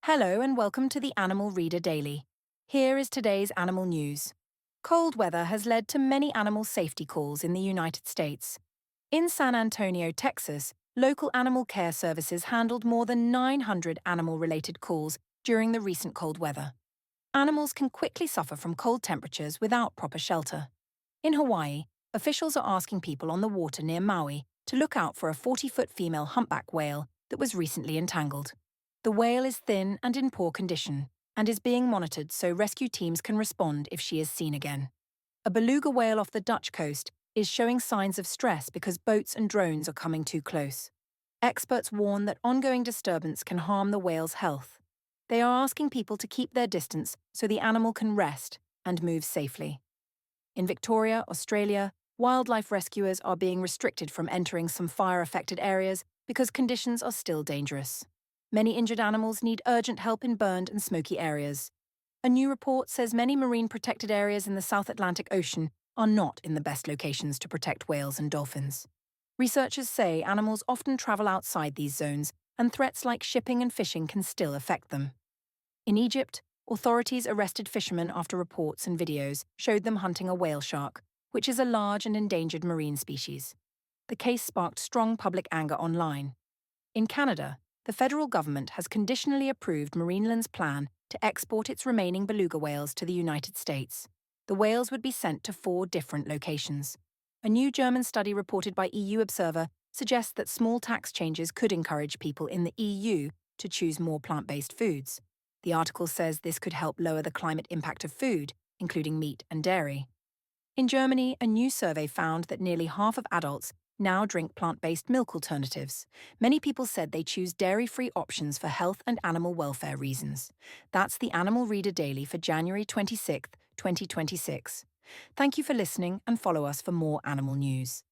Hello and welcome to the Animal Reader Daily. Here is today's animal news. Cold weather has led to many animal safety calls in the United States. In San Antonio, Texas, local animal care services handled more than 900 animal-related calls during the recent cold weather. Animals can quickly suffer from cold temperatures without proper shelter. In Hawaii, officials are asking people on the water near Maui to look out for a 40-foot female humpback whale that was recently entangled. The whale is thin and in poor condition and is being monitored so rescue teams can respond if she is seen again. A beluga whale off the Dutch coast is showing signs of stress because boats and drones are coming too close. Experts warn that ongoing disturbance can harm the whale's health. They are asking people to keep their distance so the animal can rest and move safely. In Victoria, Australia, wildlife rescuers are being restricted from entering some fire-affected areas because conditions are still dangerous. Many injured animals need urgent help in burned and smoky areas. A new report says many marine protected areas in the South Atlantic Ocean are not in the best locations to protect whales and dolphins. Researchers say animals often travel outside these zones, and threats like shipping and fishing can still affect them. In Egypt, authorities arrested fishermen after reports and videos showed them hunting a whale shark, which is a large and endangered marine species. The case sparked strong public anger online. In Canada, the federal government has conditionally approved Marineland's plan to export its remaining beluga whales to the United States. The whales would be sent to 4 different locations. A new German study reported by EU Observer suggests that small tax changes could encourage people in the EU to choose more plant-based foods. The article says this could help lower the climate impact of food, including meat and dairy. In Germany, a new survey found that nearly half of adults now drink plant-based milk alternatives. Many people said they choose dairy-free options for health and animal welfare reasons. That's the Animal Reader Daily for January 26, 2026. Thank you for listening and follow us for more animal news.